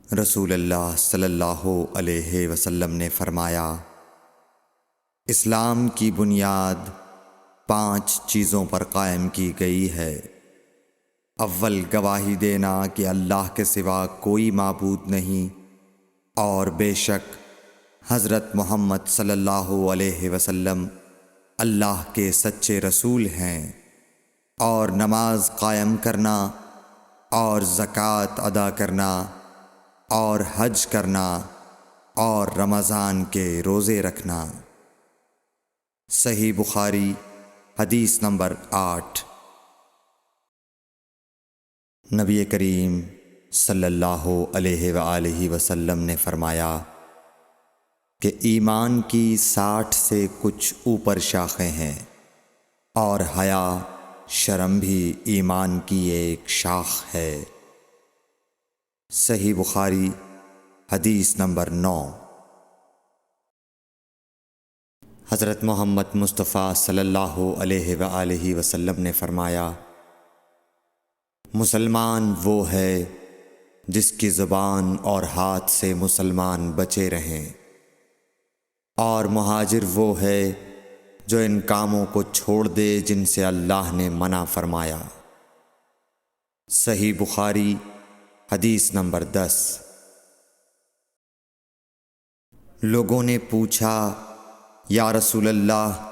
رسول اللہ صلی اللہ علیہ وسلم نے فرمایا، اسلام کی بنیاد 5 چیزوں پر قائم کی گئی ہے۔ اول، گواہی دینا کہ اللہ کے سوا کوئی معبود نہیں اور بے شک حضرت محمد صلی اللہ علیہ وسلم اللہ کے سچے رسول ہیں، اور نماز قائم کرنا اور زکوٰۃ ادا کرنا اور حج کرنا اور رمضان کے روزے رکھنا۔ صحیح بخاری حدیث نمبر 8۔ نبی کریم صلی اللہ علیہ وآلہ وسلم نے فرمایا کہ ایمان کی 60 سے کچھ اوپر شاخیں ہیں، اور حیا شرم بھی ایمان کی ایک شاخ ہے۔ صحیح بخاری حدیث نمبر 9۔ حضرت محمد مصطفیٰ صلی اللہ علیہ وآلہ وسلم نے فرمایا، مسلمان وہ ہے جس کی زبان اور ہاتھ سے مسلمان بچے رہیں، اور مہاجر وہ ہے جو ان کاموں کو چھوڑ دے جن سے اللہ نے منع فرمایا۔ صحیح بخاری حدیث نمبر 10۔ لوگوں نے پوچھا، یا رسول اللہ،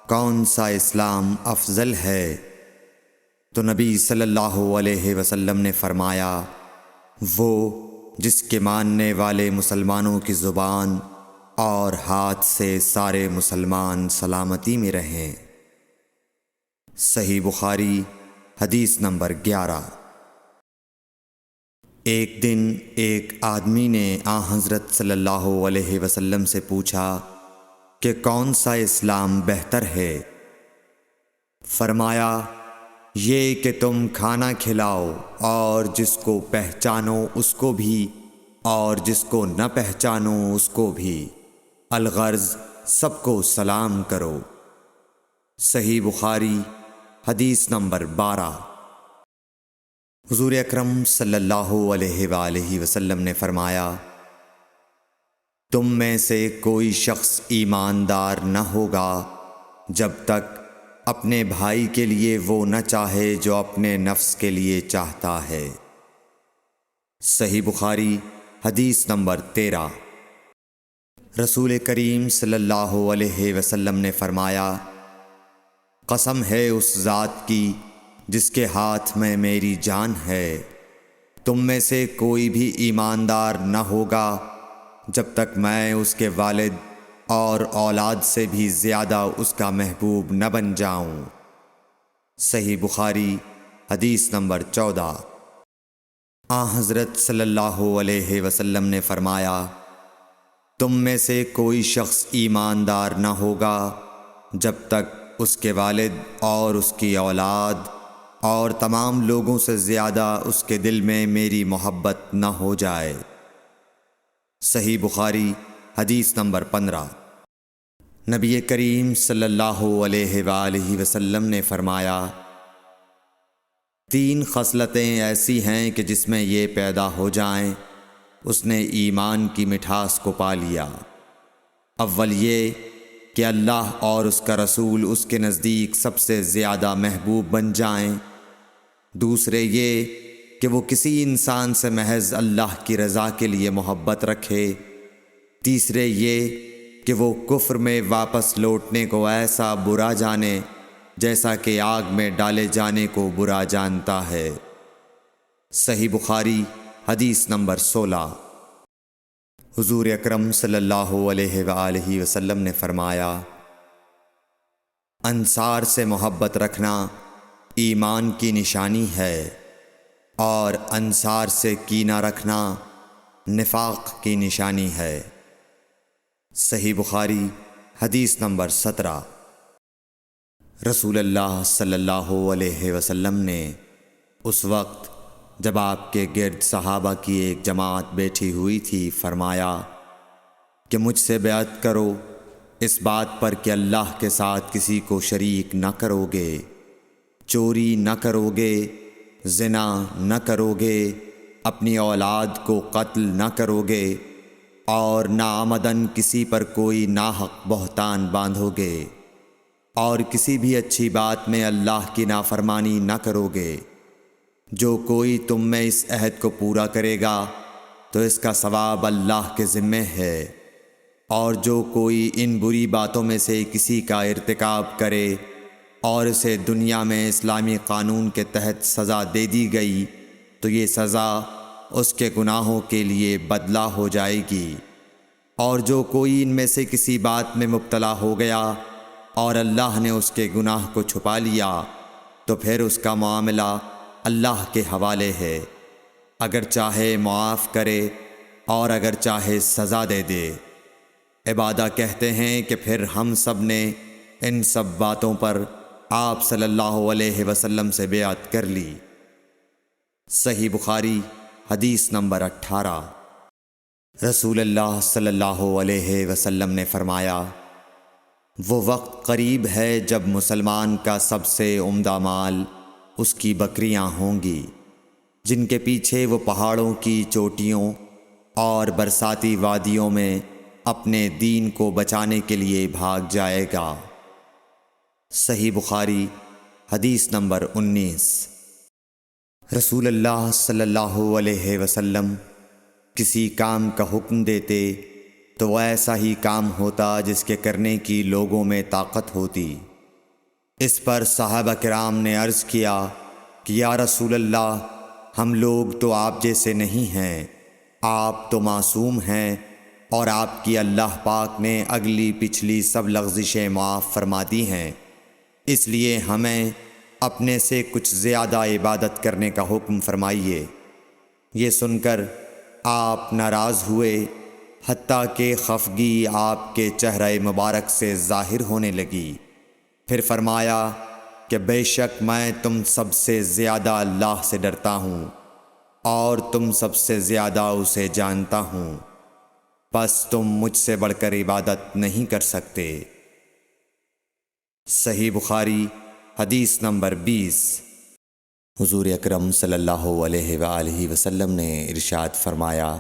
کون سا اسلام افضل ہے؟ تو نبی صلی اللہ علیہ وسلم نے فرمایا، وہ جس کے ماننے والے مسلمانوں کی زبان اور ہاتھ سے سارے مسلمان سلامتی میں رہیں۔ صحیح بخاری حدیث نمبر 11۔ ایک دن ایک آدمی نے حضرت صلی اللہ علیہ وسلم سے پوچھا کہ کون سا اسلام بہتر ہے؟ فرمایا، یہ کہ تم کھانا کھلاؤ اور جس کو پہچانو اس کو بھی اور جس کو نہ پہچانو اس کو بھی، الغرض سب کو سلام کرو۔ صحیح بخاری حدیث نمبر 12۔ حضور اکرم صلی اللہ علیہ وآلہ وسلم نے فرمایا، تم میں سے کوئی شخص ایماندار نہ ہوگا جب تک اپنے بھائی کے لیے وہ نہ چاہے جو اپنے نفس کے لیے چاہتا ہے۔ صحیح بخاری حدیث نمبر 13۔ رسول کریم صلی اللہ علیہ وسلم نے فرمایا، قسم ہے اس ذات کی جس کے ہاتھ میں میری جان ہے، تم میں سے کوئی بھی ایماندار نہ ہوگا جب تک میں اس کے والد اور اولاد سے بھی زیادہ اس کا محبوب نہ بن جاؤں۔ صحیح بخاری حدیث نمبر 14۔ حضرت صلی اللہ علیہ وسلم نے فرمایا، تم میں سے کوئی شخص ایماندار نہ ہوگا جب تک اس کے والد اور اس کی اولاد اور تمام لوگوں سے زیادہ اس کے دل میں میری محبت نہ ہو جائے۔ صحیح بخاری حدیث نمبر 15۔ نبی کریم صلی اللہ علیہ وآلہ وسلم نے فرمایا، 3 خصلتیں ایسی ہیں کہ جس میں یہ پیدا ہو جائیں اس نے ایمان کی مٹھاس کو پا لیا۔ اول یہ کہ اللہ اور اس کا رسول اس کے نزدیک سب سے زیادہ محبوب بن جائیں۔ دوسرے یہ کہ وہ کسی انسان سے محض اللہ کی رضا کے لیے محبت رکھے۔ تیسرے یہ کہ وہ کفر میں واپس لوٹنے کو ایسا برا جانے جیسا کہ آگ میں ڈالے جانے کو برا جانتا ہے۔ صحیح بخاری حدیث نمبر 16۔ حضور اکرم صلی اللہ علیہ وآلہ وسلم نے فرمایا، انصار سے محبت رکھنا ایمان کی نشانی ہے، اور انصار سے کینہ رکھنا نفاق کی نشانی ہے۔ صحیح بخاری حدیث نمبر 17۔ رسول اللہ صلی اللہ علیہ وسلم نے اس وقت جب آپ کے گرد صحابہ کی ایک جماعت بیٹھی ہوئی تھی فرمایا کہ مجھ سے بیعت کرو اس بات پر کہ اللہ کے ساتھ کسی کو شریک نہ کرو گے، چوری نہ کرو گے، زنا نہ کرو گے، اپنی اولاد کو قتل نہ کرو گے اور نہ آمدن کسی پر کوئی ناحق بہتان باندھو گے اور کسی بھی اچھی بات میں اللہ کی نافرمانی نہ کرو گے۔ جو کوئی تم میں اس عہد کو پورا کرے گا تو اس کا ثواب اللہ کے ذمے ہے، اور جو کوئی ان بری باتوں میں سے کسی کا ارتکاب کرے اور اسے دنیا میں اسلامی قانون کے تحت سزا دے دی گئی تو یہ سزا اس کے گناہوں کے لیے بدلہ ہو جائے گی، اور جو کوئی ان میں سے کسی بات میں مبتلا ہو گیا اور اللہ نے اس کے گناہ کو چھپا لیا تو پھر اس کا معاملہ اللہ کے حوالے ہے، اگر چاہے معاف کرے اور اگر چاہے سزا دے دے۔ عبادہ کہتے ہیں کہ پھر ہم سب نے ان سب باتوں پر آپ صلی اللہ علیہ وسلم سے بیعت کر لی۔ صحیح بخاری حدیث نمبر 18۔ رسول اللہ صلی اللہ علیہ وسلم نے فرمایا، وہ وقت قریب ہے جب مسلمان کا سب سے عمدہ مال اس کی بکریاں ہوں گی، جن کے پیچھے وہ پہاڑوں کی چوٹیوں اور برساتی وادیوں میں اپنے دین کو بچانے کے لیے بھاگ جائے گا۔ صحیح بخاری حدیث نمبر 19۔ رسول اللہ صلی اللہ علیہ وسلم کسی کام کا حکم دیتے تو وہ ایسا ہی کام ہوتا جس کے کرنے کی لوگوں میں طاقت ہوتی۔ اس پر صحابہ کرام نے عرض کیا کہ یا رسول اللہ، ہم لوگ تو آپ جیسے نہیں ہیں، آپ تو معصوم ہیں اور آپ کی اللہ پاک نے اگلی پچھلی سب لغزشیں معاف فرما دی ہیں، اس لیے ہمیں اپنے سے کچھ زیادہ عبادت کرنے کا حکم فرمائیے۔ یہ سن کر آپ ناراض ہوئے، حتیٰ کہ خفگی آپ کے چہرہ مبارک سے ظاہر ہونے لگی۔ پھر فرمایا کہ بے شک میں تم سب سے زیادہ اللہ سے ڈرتا ہوں اور تم سب سے زیادہ اسے جانتا ہوں، بس تم مجھ سے بڑھ کر عبادت نہیں کر سکتے۔ صحیح بخاری حدیث نمبر 20۔ حضور اکرم صلی اللہ علیہ وآلہ وسلم نے ارشاد فرمایا،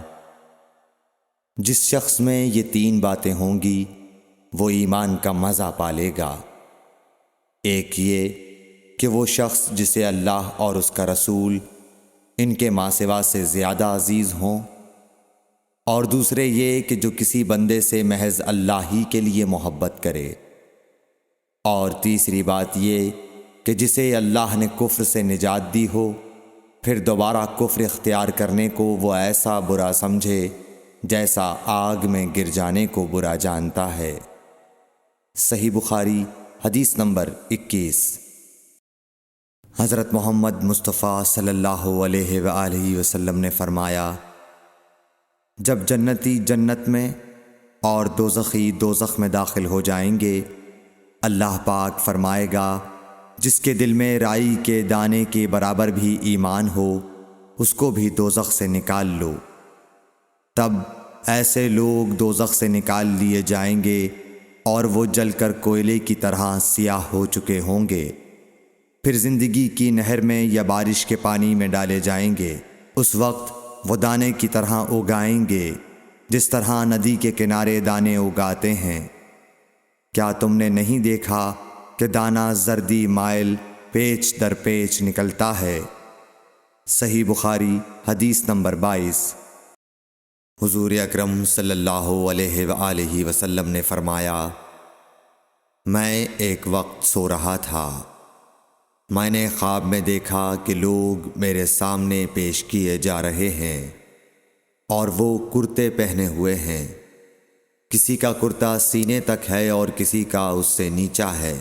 جس شخص میں یہ 3 باتیں ہوں گی وہ ایمان کا مزہ پالے گا۔ ایک یہ کہ وہ شخص جسے اللہ اور اس کا رسول ان کے ماں سوا سے زیادہ عزیز ہوں، اور دوسرے یہ کہ جو کسی بندے سے محض اللہ ہی کے لیے محبت کرے، اور تیسری بات یہ کہ جسے اللہ نے کفر سے نجات دی ہو پھر دوبارہ کفر اختیار کرنے کو وہ ایسا برا سمجھے جیسا آگ میں گر جانے کو برا جانتا ہے۔ صحیح بخاری حدیث نمبر 21۔ حضرت محمد مصطفیٰ صلی اللہ علیہ وآلہ وسلم نے فرمایا، جب جنتی جنت میں اور دوزخی دوزخ میں داخل ہو جائیں گے، اللہ پاک فرمائے گا جس کے دل میں رائی کے دانے کے برابر بھی ایمان ہو اس کو بھی دوزخ سے نکال لو۔ تب ایسے لوگ دوزخ سے نکال لیے جائیں گے اور وہ جل کر کوئلے کی طرح سیاہ ہو چکے ہوں گے، پھر زندگی کی نہر میں یا بارش کے پانی میں ڈالے جائیں گے۔ اس وقت وہ دانے کی طرح اگائیں گے جس طرح ندی کے کنارے دانے اگاتے ہیں۔ کیا تم نے نہیں دیکھا کہ دانہ زردی مائل پیچ در پیچ نکلتا ہے؟ صحیح بخاری حدیث نمبر 22۔ حضور اکرم صلی اللہ علیہ وآلہ وسلم نے فرمایا، میں ایک وقت سو رہا تھا، میں نے خواب میں دیکھا کہ لوگ میرے سامنے پیش کیے جا رہے ہیں اور وہ کرتے پہنے ہوئے ہیں، کسی کا کرتا سینے تک ہے اور کسی کا اس سے نیچا ہے۔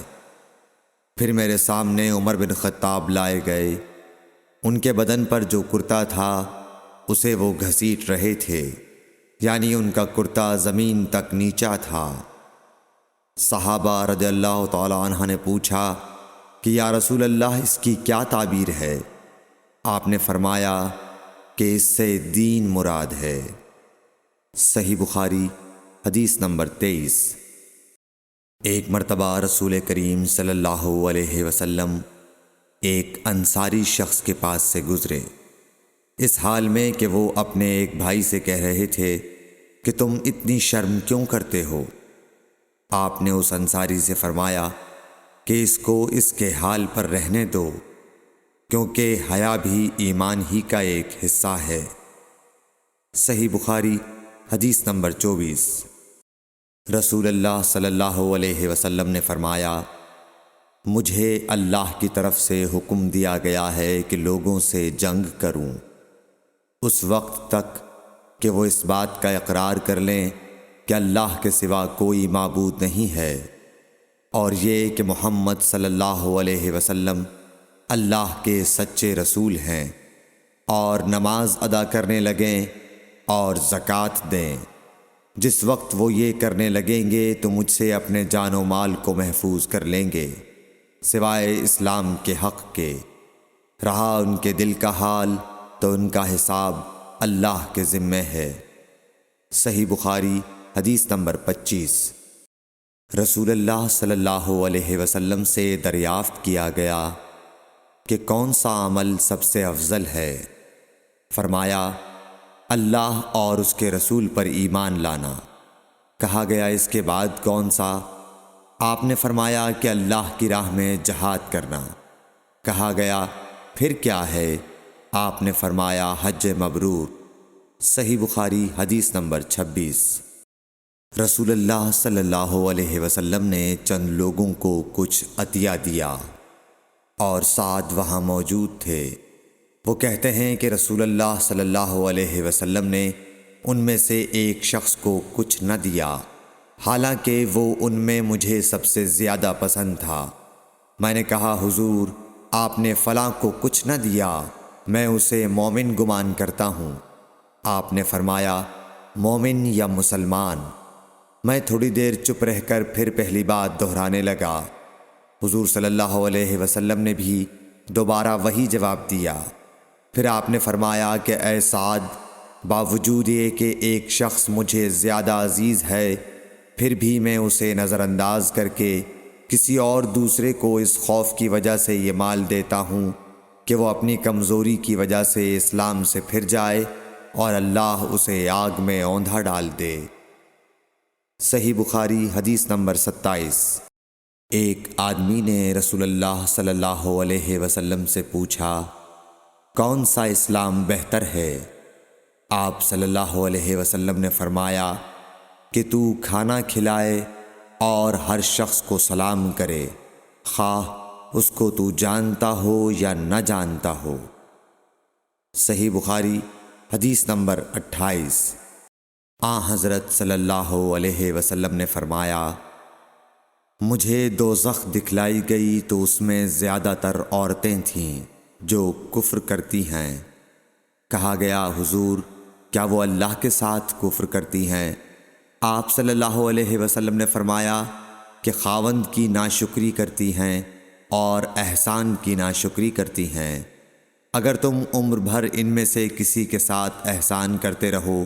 پھر میرے سامنے عمر بن خطاب لائے گئے، ان کے بدن پر جو کرتا تھا اسے وہ گھسیٹ رہے تھے، یعنی ان کا کرتا زمین تک نیچا تھا۔ صحابہ رضی اللہ تعالی عنہ نے پوچھا کہ یا رسول اللہ اس کی کیا تعبیر ہے؟ آپ نے فرمایا کہ اس سے دین مراد ہے۔ صحیح بخاری حدیث نمبر 23۔ ایک مرتبہ رسول کریم صلی اللہ علیہ وسلم ایک انصاری شخص کے پاس سے گزرے۔ اس حال میں کہ وہ اپنے ایک بھائی سے کہہ رہے تھے کہ تم اتنی شرم کیوں کرتے ہو؟ آپ نے اس انصاری سے فرمایا کہ اس کو اس کے حال پر رہنے دو، کیونکہ حیا بھی ایمان ہی کا ایک حصہ ہے۔ صحیح بخاری حدیث نمبر 24۔ رسول اللہ صلی اللہ علیہ وسلم نے فرمایا، مجھے اللہ کی طرف سے حکم دیا گیا ہے کہ لوگوں سے جنگ کروں اس وقت تک کہ وہ اس بات کا اقرار کر لیں کہ اللہ کے سوا کوئی معبود نہیں ہے، اور یہ کہ محمد صلی اللہ علیہ وسلم اللہ کے سچے رسول ہیں، اور نماز ادا کرنے لگیں اور زکوٰۃ دیں۔ جس وقت وہ یہ کرنے لگیں گے تو مجھ سے اپنے جان و مال کو محفوظ کر لیں گے، سوائے اسلام کے حق کے۔ رہا ان کے دل کا حال تو ان کا حساب اللہ کے ذمے ہے۔ صحیح بخاری حدیث نمبر 25۔ رسول اللہ صلی اللہ علیہ وسلم سے دریافت کیا گیا کہ کون سا عمل سب سے افضل ہے؟ فرمایا، اللہ اور اس کے رسول پر ایمان لانا۔ کہا گیا، اس کے بعد کون سا؟ آپ نے فرمایا کہ اللہ کی راہ میں جہاد کرنا۔ کہا گیا، پھر کیا ہے؟ آپ نے فرمایا، حج مبرور۔ صحیح بخاری حدیث نمبر 26۔ رسول اللہ صلی اللہ علیہ وسلم نے چند لوگوں کو کچھ عطیہ دیا، اور سعد وہاں موجود تھے۔ وہ کہتے ہیں کہ رسول اللہ صلی اللہ علیہ وسلم نے ان میں سے ایک شخص کو کچھ نہ دیا، حالانکہ وہ ان میں مجھے سب سے زیادہ پسند تھا۔ میں نے کہا، حضور، آپ نے فلاں کو کچھ نہ دیا، میں اسے مومن گمان کرتا ہوں۔ آپ نے فرمایا، مومن یا مسلمان؟ میں تھوڑی دیر چپ رہ کر پھر پہلی بات دہرانے لگا۔ حضور صلی اللہ علیہ وسلم نے بھی دوبارہ وہی جواب دیا۔ پھر آپ نے فرمایا کہ اے سعد، باوجود یہ کہ ایک شخص مجھے زیادہ عزیز ہے، پھر بھی میں اسے نظر انداز کر کے کسی اور دوسرے کو اس خوف کی وجہ سے یہ مال دیتا ہوں کہ وہ اپنی کمزوری کی وجہ سے اسلام سے پھر جائے اور اللہ اسے آگ میں اوندھا ڈال دے۔ صحیح بخاری حدیث نمبر 27۔ ایک آدمی نے رسول اللہ صلی اللہ علیہ وسلم سے پوچھا، کون سا اسلام بہتر ہے؟ آپ صلی اللہ علیہ وسلم نے فرمایا کہ تو کھانا کھلائے اور ہر شخص کو سلام کرے، خواہ اس کو تو جانتا ہو یا نہ جانتا ہو۔ صحیح بخاری حدیث نمبر 28۔ حضرت صلی اللہ علیہ وسلم نے فرمایا، مجھے دوزخ دکھلائی گئی تو اس میں زیادہ تر عورتیں تھیں جو کفر کرتی ہیں۔ کہا گیا، حضور، کیا وہ اللہ کے ساتھ کفر کرتی ہیں؟ آپ صلی اللہ علیہ وسلم نے فرمایا کہ خاوند کی ناشکری کرتی ہیں اور احسان کی ناشکری کرتی ہیں۔ اگر تم عمر بھر ان میں سے کسی کے ساتھ احسان کرتے رہو،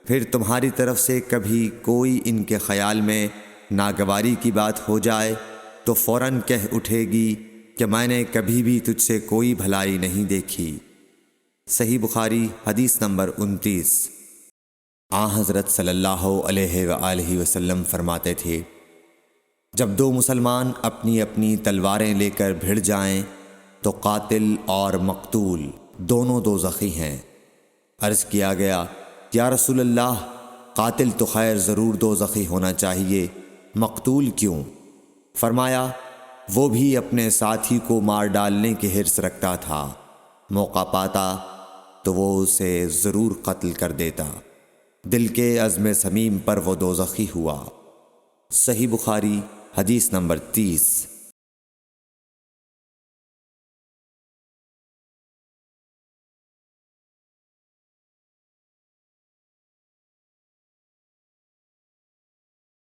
پھر تمہاری طرف سے کبھی کوئی ان کے خیال میں ناگواری کی بات ہو جائے تو فوراً کہہ اٹھے گی کہ میں نے کبھی بھی تجھ سے کوئی بھلائی نہیں دیکھی۔ صحیح بخاری حدیث نمبر 29۔ حضرت صلی اللہ علیہ وآلہ وسلم فرماتے تھے، جب دو مسلمان اپنی اپنی تلواریں لے کر بھڑ جائیں تو قاتل اور مقتول دونوں دوزخی ہیں۔ عرض کیا گیا، یا رسول اللہ، قاتل تو خیر ضرور دوزخی ہونا چاہیے، مقتول کیوں؟ فرمایا، وہ بھی اپنے ساتھی کو مار ڈالنے کی حرص رکھتا تھا، موقع پاتا تو وہ اسے ضرور قتل کر دیتا، دل کے عزم صمیم پر وہ دوزخی ہوا۔ صحیح بخاری حدیث نمبر 30۔